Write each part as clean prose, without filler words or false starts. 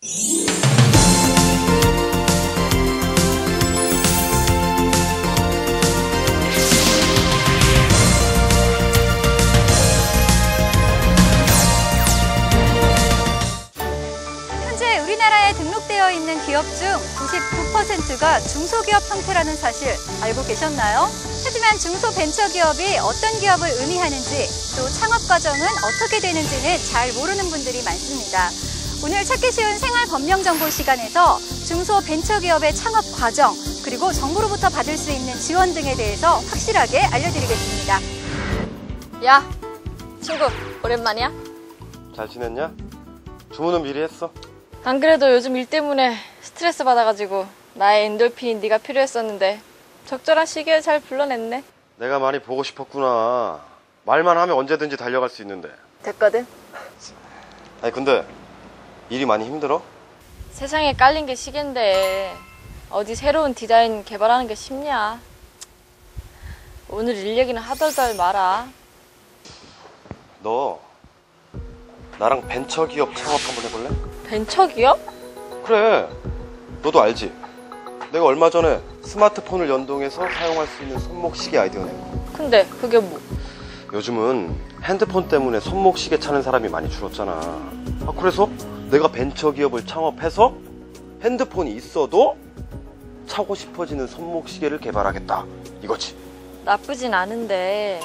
현재 우리나라에 등록되어 있는 기업 중 99%가 중소기업 형태라는 사실 알고 계셨나요? 하지만 중소벤처기업이 어떤 기업을 의미하는지 또 창업 과정은 어떻게 되는지는 잘 모르는 분들이 많습니다. 오늘 찾기 쉬운 생활법령정보 시간에서 중소벤처기업의 창업 과정 그리고 정부로부터 받을 수 있는 지원 등에 대해서 확실하게 알려드리겠습니다. 야, 친구 오랜만이야? 잘 지냈냐? 주문은 미리 했어? 안 그래도 요즘 일 때문에 스트레스 받아가지고 나의 엔돌핀이 네가 필요했었는데 적절한 시기에 잘 불러냈네. 내가 많이 보고 싶었구나. 말만 하면 언제든지 달려갈 수 있는데. 됐거든? 아니 근데 일이 많이 힘들어? 세상에 깔린 게 시계인데 어디 새로운 디자인 개발하는 게 쉽냐. 오늘 일 얘기는 하덜덜 마라. 너 나랑 벤처기업 창업 한번 해볼래? 벤처기업? 그래. 너도 알지? 내가 얼마 전에 스마트폰을 연동해서 사용할 수 있는 손목시계 아이디어 낸 거. 근데 그게 뭐? 요즘은 핸드폰 때문에 손목시계 차는 사람이 많이 줄었잖아. 그래서 내가 벤처기업을 창업해서 핸드폰이 있어도 차고 싶어지는 손목시계를 개발하겠다 이거지. 나쁘진 않은데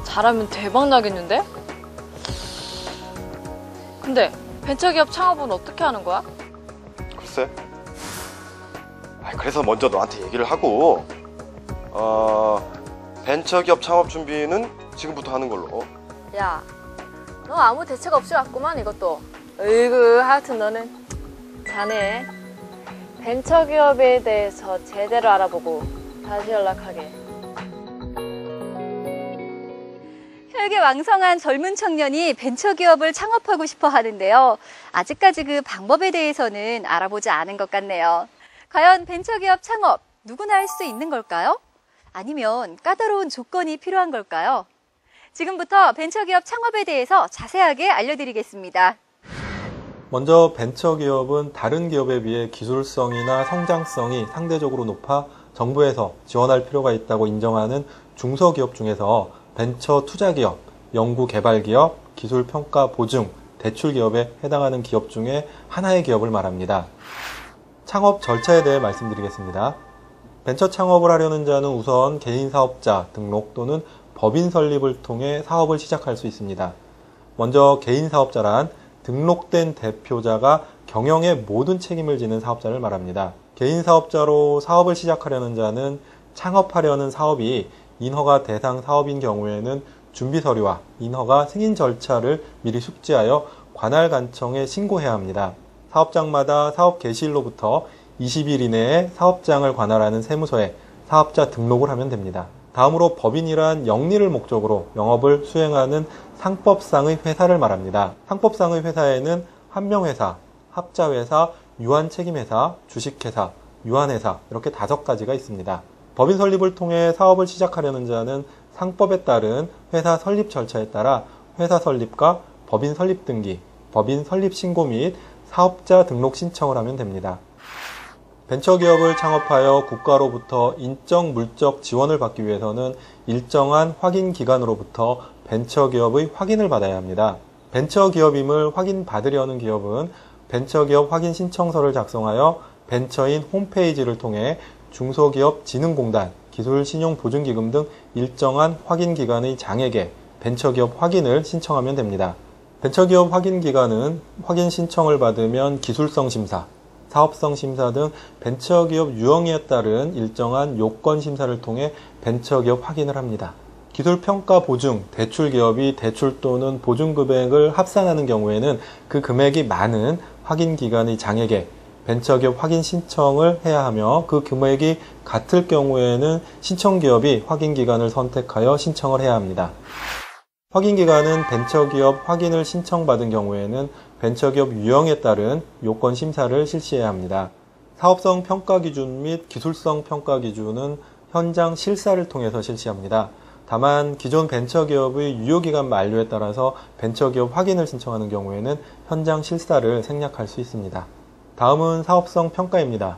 잘하면 대박 나겠는데? 근데 벤처기업 창업은 어떻게 하는 거야? 글쎄. 그래서 먼저 너한테 얘기를 하고 벤처기업 창업 준비는 지금부터 하는 걸로. 야, 너 아무 대책 없이 왔구만 이것도. 으이구, 하여튼 너는 자네 벤처기업에 대해서 제대로 알아보고 다시 연락하게. 혈기 왕성한 젊은 청년이 벤처기업을 창업하고 싶어 하는데요. 아직까지 그 방법에 대해서는 알아보지 않은 것 같네요. 과연 벤처기업 창업 누구나 할 수 있는 걸까요? 아니면 까다로운 조건이 필요한 걸까요? 지금부터 벤처기업 창업에 대해서 자세하게 알려드리겠습니다. 먼저 벤처기업은 다른 기업에 비해 기술성이나 성장성이 상대적으로 높아 정부에서 지원할 필요가 있다고 인정하는 중소기업 중에서 벤처 투자기업, 연구개발기업, 기술평가 보증, 대출기업에 해당하는 기업 중에 하나의 기업을 말합니다. 창업 절차에 대해 말씀드리겠습니다. 벤처 창업을 하려는 자는 우선 개인사업자 등록 또는 법인 설립을 통해 사업을 시작할 수 있습니다. 먼저 개인사업자란 등록된 대표자가 경영의 모든 책임을 지는 사업자를 말합니다. 개인사업자로 사업을 시작하려는 자는 창업하려는 사업이 인허가 대상 사업인 경우에는 준비서류와 인허가 승인 절차를 미리 숙지하여 관할관청에 신고해야 합니다. 사업장마다 사업 개시일로부터 20일 이내에 사업장을 관할하는 세무서에 사업자 등록을 하면 됩니다. 다음으로 법인이란 영리를 목적으로 영업을 수행하는 상법상의 회사를 말합니다. 상법상의 회사에는 한명회사, 합자회사, 유한책임회사, 주식회사, 유한회사 이렇게 5가지가 있습니다. 법인 설립을 통해 사업을 시작하려는 자는 상법에 따른 회사 설립 절차에 따라 회사 설립과 법인 설립 등기, 법인 설립 신고 및 사업자 등록 신청을 하면 됩니다. 벤처기업을 창업하여 국가로부터 인적 물적 지원을 받기 위해서는 일정한 확인 기관으로부터 벤처기업의 확인을 받아야 합니다. 벤처기업임을 확인받으려는 기업은 벤처기업 확인 신청서를 작성하여 벤처인 홈페이지를 통해 중소기업진흥공단, 기술신용보증기금 등 일정한 확인기관의 장에게 벤처기업 확인을 신청하면 됩니다. 벤처기업 확인기관은 확인 신청을 받으면 기술성 심사, 사업성 심사 등 벤처기업 유형에 따른 일정한 요건 심사를 통해 벤처기업 확인을 합니다. 기술평가 보증, 대출기업이 대출 또는 보증금액을 합산하는 경우에는 그 금액이 많은 확인기관의 장에게 벤처기업 확인 신청을 해야 하며 그 금액이 같을 경우에는 신청기업이 확인기관을 선택하여 신청을 해야 합니다. 확인기관은 벤처기업 확인을 신청받은 경우에는 벤처기업 유형에 따른 요건 심사를 실시해야 합니다. 사업성 평가 기준 및 기술성 평가 기준은 현장 실사를 통해서 실시합니다. 다만 기존 벤처기업의 유효기간 만료에 따라서 벤처기업 확인을 신청하는 경우에는 현장 실사를 생략할 수 있습니다. 다음은 사업성 평가입니다.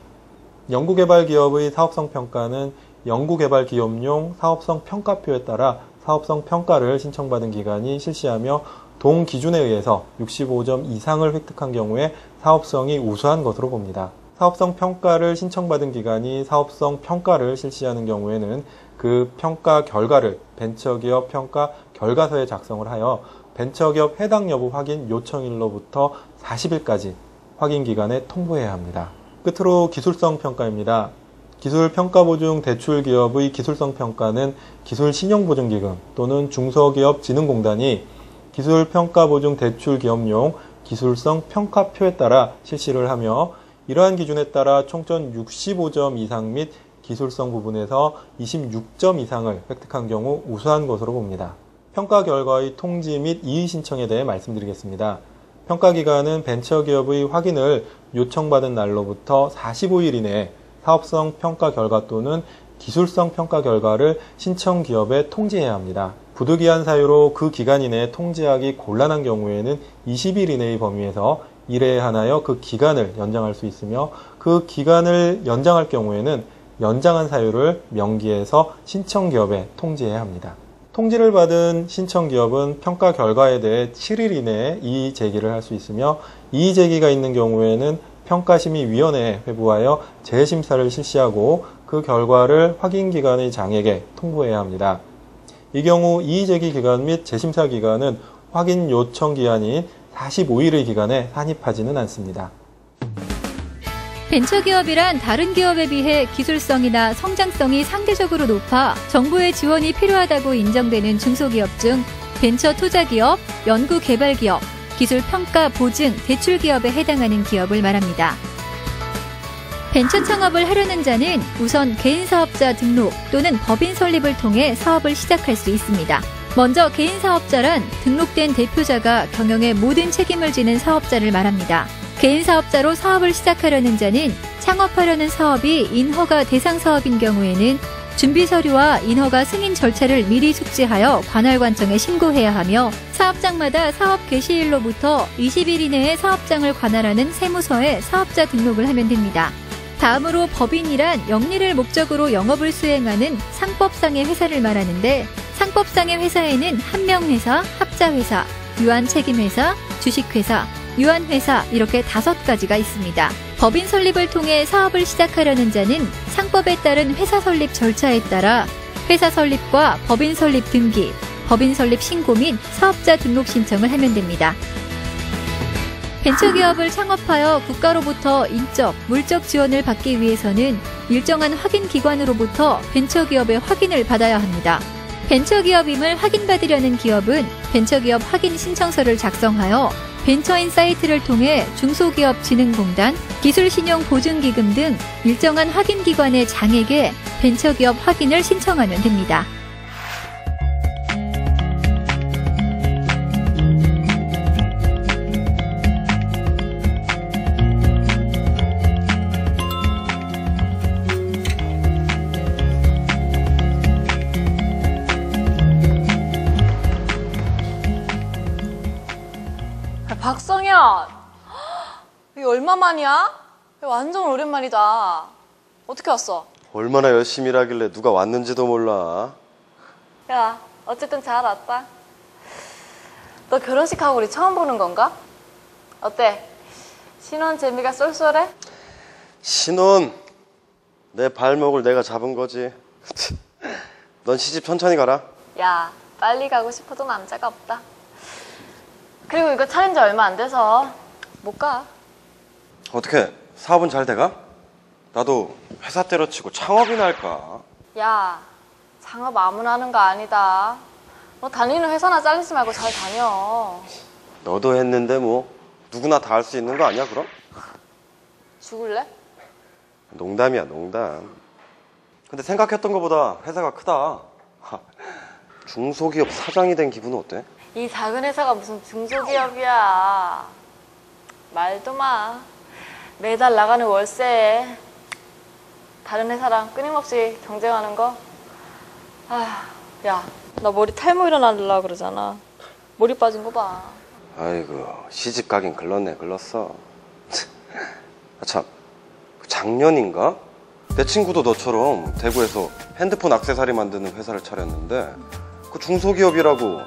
연구개발기업의 사업성 평가는 연구개발기업용 사업성 평가표에 따라 사업성 평가를 신청받은 기관이 실시하며 동기준에 의해서 65점 이상을 획득한 경우에 사업성이 우수한 것으로 봅니다. 사업성 평가를 신청받은 기관이 사업성 평가를 실시하는 경우에는 그 평가 결과를 벤처기업 평가 결과서에 작성을 하여 벤처기업 해당 여부 확인 요청일로부터 40일까지 확인기관에 통보해야 합니다. 끝으로 기술성 평가입니다. 기술평가보증 대출기업의 기술성 평가는 기술신용보증기금 또는 중소기업진흥공단이 기술평가보증 대출기업용 기술성 평가표에 따라 실시를 하며 이러한 기준에 따라 총점 65점 이상 및 기술성 부분에서 26점 이상을 획득한 경우 우수한 것으로 봅니다. 평가 결과의 통지 및 이의 신청에 대해 말씀드리겠습니다. 평가기관은 벤처기업의 확인을 요청받은 날로부터 45일 이내에 사업성 평가 결과 또는 기술성 평가 결과를 신청기업에 통지해야 합니다. 부득이한 사유로 그 기간 이내에 통지하기 곤란한 경우에는 20일 이내의 범위에서 1회에 한하여 그 기간을 연장할 수 있으며 그 기간을 연장할 경우에는 연장한 사유를 명기해서 신청기업에 통지해야 합니다. 통지를 받은 신청기업은 평가 결과에 대해 7일 이내에 이의 제기를 할 수 있으며 이의 제기가 있는 경우에는 평가심의위원회에 회부하여 재심사를 실시하고 그 결과를 확인기관의 장에게 통보해야 합니다. 이 경우 이의 제기 기간 및 재심사 기간은 확인 요청 기한인 45일의 기간에 산입하지는 않습니다. 벤처기업이란 다른 기업에 비해 기술성이나 성장성이 상대적으로 높아 정부의 지원이 필요하다고 인정되는 중소기업 중 벤처투자기업, 연구개발기업, 기술평가 보증 대출기업에 해당하는 기업을 말합니다. 벤처 창업을 하려는 자는 우선 개인사업자 등록 또는 법인 설립을 통해 사업을 시작할 수 있습니다. 먼저 개인사업자란 등록된 대표자가 경영의 모든 책임을 지는 사업자를 말합니다. 개인사업자로 사업을 시작하려는 자는 창업하려는 사업이 인허가 대상 사업인 경우에는 준비서류와 인허가 승인 절차를 미리 숙지하여 관할관청에 신고해야 하며 사업장마다 사업 개시일로부터 20일 이내에 사업장을 관할하는 세무서에 사업자 등록을 하면 됩니다. 다음으로 법인이란 영리를 목적으로 영업을 수행하는 상법상의 회사를 말하는데 상법상의 회사에는 한명회사, 합자회사, 유한책임회사, 주식회사, 유한회사 이렇게 5가지가 있습니다. 법인 설립을 통해 사업을 시작하려는 자는 상법에 따른 회사 설립 절차에 따라 회사 설립과 법인 설립 등기, 법인 설립 신고 및 사업자 등록 신청을 하면 됩니다. 벤처기업을 창업하여 국가로부터 인적, 물적 지원을 받기 위해서는 일정한 확인기관으로부터 벤처기업의 확인을 받아야 합니다. 벤처기업임을 확인받으려는 기업은 벤처기업 확인 신청서를 작성하여 벤처인 사이트를 통해 중소기업진흥공단, 기술신용보증기금 등 일정한 확인기관의 장에게 벤처기업 확인을 신청하면 됩니다. 박성현! 이게 얼마만이야? 완전 오랜만이다. 어떻게 왔어? 얼마나 열심히 일하길래 누가 왔는지도 몰라. 야, 어쨌든 잘 왔다. 너 결혼식하고 우리 처음 보는 건가? 어때? 신혼 재미가 쏠쏠해? 신혼, 내 발목을 내가 잡은 거지. 넌 시집 천천히 가라. 야, 빨리 가고 싶어도 남자가 없다. 그리고 이거 차린 지 얼마 안 돼서 못 가. 어떻게 사업은 잘 돼가? 나도 회사 때려치고 창업이나 할까? 야, 창업 아무나 하는 거 아니다. 너 다니는 회사나 잘리지 말고 잘 다녀. 너도 했는데 뭐 누구나 다 할 수 있는 거 아니야 그럼? 죽을래? 농담이야 농담. 근데 생각했던 것보다 회사가 크다. 중소기업 사장이 된 기분은 어때? 이 작은 회사가 무슨 중소기업이야. 말도 마. 매달 나가는 월세에 다른 회사랑 끊임없이 경쟁하는 거. 야, 나 머리 탈모 일어나려고 그러잖아. 머리 빠진 거 봐. 아이고, 시집 가긴 글렀네, 글렀어. 아, 참, 작년인가? 내 친구도 너처럼 대구에서 핸드폰 액세서리 만드는 회사를 차렸는데 그 중소기업이라고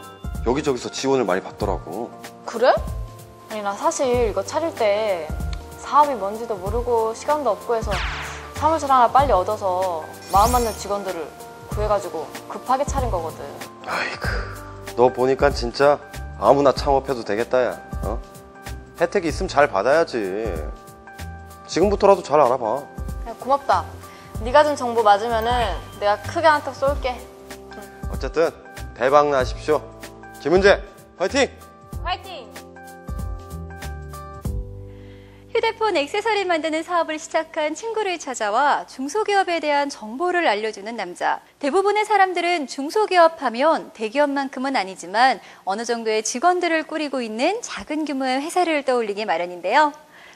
여기저기서 지원을 많이 받더라고. 그래? 아니, 나 사실 이거 차릴 때 사업이 뭔지도 모르고 시간도 없고 해서 사무실 하나 빨리 얻어서 마음 맞는 직원들을 구해가지고 급하게 차린 거거든. 아이고, 너 보니까 진짜 아무나 창업해도 되겠다, 야. 어? 혜택이 있으면 잘 받아야지. 지금부터라도 잘 알아봐. 야, 고맙다. 네가 준 정보 맞으면은 내가 크게 한턱 쏠게. 어쨌든 대박 나십시오. 김은재, 화이팅! 화이팅! 휴대폰 액세서리 만드는 사업을 시작한 친구를 찾아와 중소기업에 대한 정보를 알려주는 남자. 대부분의 사람들은 중소기업 하면 대기업만큼은 아니지만 어느 정도의 직원들을 꾸리고 있는 작은 규모의 회사를 떠올리기 마련인데요.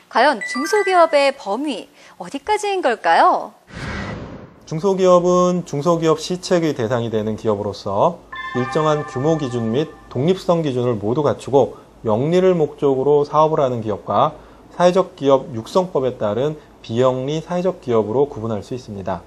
과연 중소기업의 범위 어디까지인 걸까요? 중소기업은 중소기업 시책의 대상이 되는 기업으로서 일정한 규모 기준 및 독립성 기준을 모두 갖추고 영리를 목적으로 사업을 하는 기업과 사회적 기업 육성법에 따른 비영리 사회적 기업으로 구분할 수 있습니다.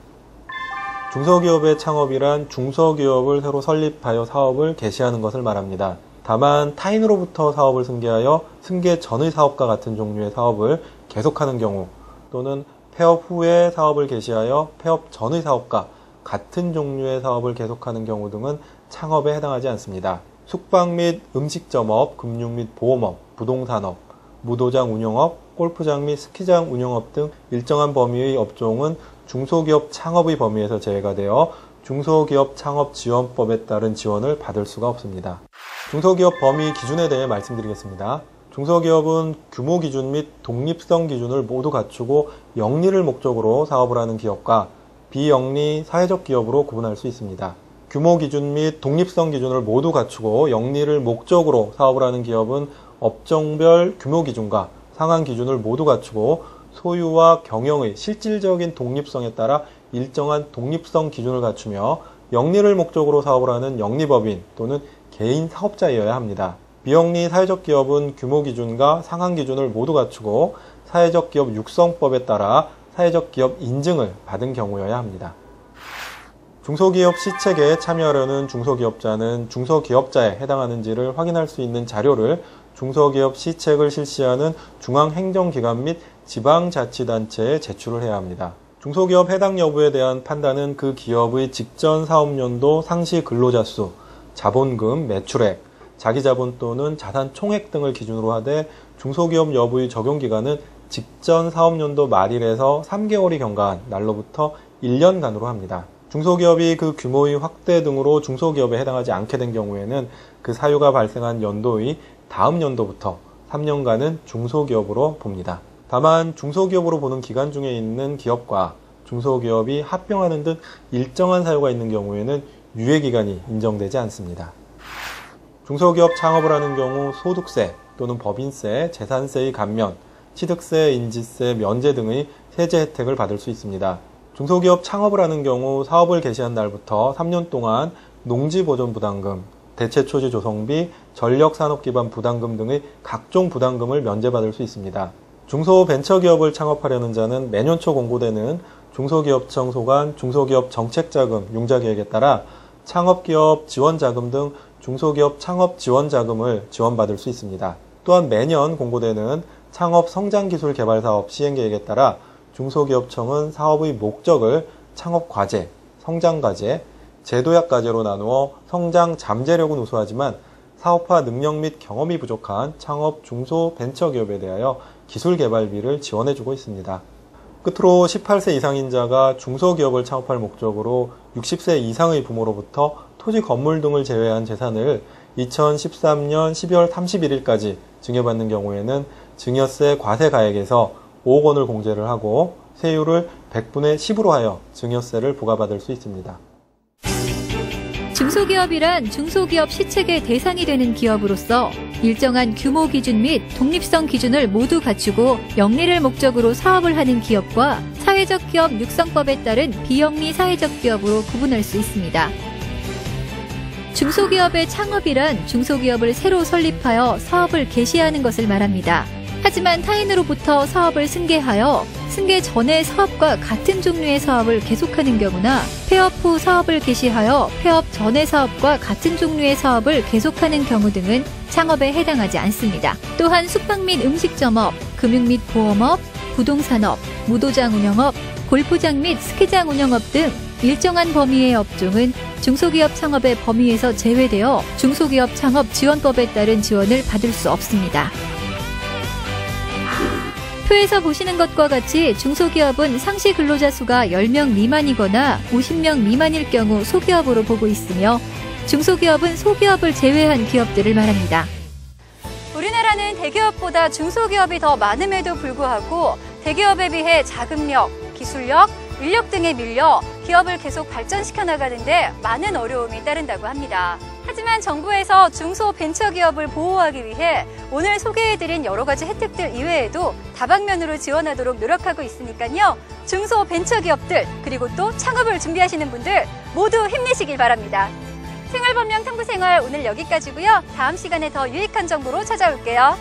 중소기업의 창업이란 중소기업을 새로 설립하여 사업을 개시하는 것을 말합니다. 다만 타인으로부터 사업을 승계하여 승계 전의 사업과 같은 종류의 사업을 계속하는 경우 또는 폐업 후에 사업을 개시하여 폐업 전의 사업과 같은 종류의 사업을 계속하는 경우 등은 창업에 해당하지 않습니다. 숙박 및 음식점업, 금융 및 보험업, 부동산업, 무도장 운영업, 골프장 및 스키장 운영업 등 일정한 범위의 업종은 중소기업 창업의 범위에서 제외가 되어 중소기업 창업지원법에 따른 지원을 받을 수가 없습니다. 중소기업 범위 기준에 대해 말씀드리겠습니다. 중소기업은 규모 기준 및 독립성 기준을 모두 갖추고 영리를 목적으로 사업을 하는 기업과 비영리 사회적 기업으로 구분할 수 있습니다. 규모 기준 및 독립성 기준을 모두 갖추고 영리를 목적으로 사업을 하는 기업은 업종별 규모 기준과 상한 기준을 모두 갖추고 소유와 경영의 실질적인 독립성에 따라 일정한 독립성 기준을 갖추며 영리를 목적으로 사업을 하는 영리법인 또는 개인 사업자이어야 합니다. 비영리 사회적 기업은 규모 기준과 상한 기준을 모두 갖추고 사회적 기업 육성법에 따라 사회적 기업 인증을 받은 경우여야 합니다. 중소기업 시책에 참여하려는 중소기업자는 중소기업자에 해당하는지를 확인할 수 있는 자료를 중소기업 시책을 실시하는 중앙행정기관 및 지방자치단체에 제출을 해야 합니다. 중소기업 해당 여부에 대한 판단은 그 기업의 직전 사업연도 상시 근로자 수, 자본금, 매출액, 자기자본 또는 자산 총액 등을 기준으로 하되 중소기업 여부의 적용기간은 직전 사업연도 말일에서 3개월이 경과한 날로부터 1년간으로 합니다. 중소기업이 그 규모의 확대 등으로 중소기업에 해당하지 않게 된 경우에는 그 사유가 발생한 연도의 다음 연도부터 3년간은 중소기업으로 봅니다. 다만 중소기업으로 보는 기간 중에 있는 기업과 중소기업이 합병하는 등 일정한 사유가 있는 경우에는 유예기간이 인정되지 않습니다. 중소기업 창업을 하는 경우 소득세 또는 법인세, 재산세의 감면, 취득세, 인지세, 면제 등의 세제 혜택을 받을 수 있습니다. 중소기업 창업을 하는 경우 사업을 개시한 날부터 3년 동안 농지보존부담금, 대체초지 조성비, 전력산업기반 부담금 등의 각종 부담금을 면제받을 수 있습니다. 중소벤처기업을 창업하려는 자는 매년 초 공고되는 중소기업청 소관 중소기업 정책자금 융자계획에 따라 창업기업 지원자금 등 중소기업 창업지원자금을 지원받을 수 있습니다. 또한 매년 공고되는 창업성장기술개발사업 시행계획에 따라 중소기업청은 사업의 목적을 창업과제, 성장과제, 제도약과제로 나누어 성장 잠재력은 우수하지만 사업화 능력 및 경험이 부족한 창업 중소벤처기업에 대하여 기술개발비를 지원해주고 있습니다. 끝으로 18세 이상인 자가 중소기업을 창업할 목적으로 60세 이상의 부모로부터 토지 건물 등을 제외한 재산을 2013년 12월 31일까지 증여받는 경우에는 증여세 과세가액에서 5억 원을 공제를 하고 세율을 100분의 10으로 하여 증여세를 부과받을 수 있습니다. 중소기업이란 중소기업 시책의 대상이 되는 기업으로서 일정한 규모 기준 및 독립성 기준을 모두 갖추고 영리를 목적으로 사업을 하는 기업과 사회적 기업 육성법에 따른 비영리 사회적 기업으로 구분할 수 있습니다. 중소기업의 창업이란 중소기업을 새로 설립하여 사업을 개시하는 것을 말합니다. 하지만 타인으로부터 사업을 승계하여 승계 전의 사업과 같은 종류의 사업을 계속하는 경우나 폐업 후 사업을 개시하여 폐업 전의 사업과 같은 종류의 사업을 계속하는 경우 등은 창업에 해당하지 않습니다. 또한 숙박 및 음식점업, 금융 및 보험업, 부동산업, 무도장 운영업, 골프장 및 스키장 운영업 등 일정한 범위의 업종은 중소기업 창업의 범위에서 제외되어 중소기업 창업 지원법에 따른 지원을 받을 수 없습니다. 표에서 보시는 것과 같이 중소기업은 상시 근로자 수가 10명 미만이거나 50명 미만일 경우 소기업으로 보고 있으며 중소기업은 소기업을 제외한 기업들을 말합니다. 우리나라는 대기업보다 중소기업이 더 많음에도 불구하고 대기업에 비해 자금력, 기술력, 인력 등에 밀려 기업을 계속 발전시켜 나가는데 많은 어려움이 따른다고 합니다. 하지만 정부에서 중소벤처기업을 보호하기 위해 오늘 소개해드린 여러 가지 혜택들 이외에도 다방면으로 지원하도록 노력하고 있으니까요. 중소벤처기업들 그리고 또 창업을 준비하시는 분들 모두 힘내시길 바랍니다. 생활법령 탐구생활 오늘 여기까지고요. 다음 시간에 더 유익한 정보로 찾아올게요.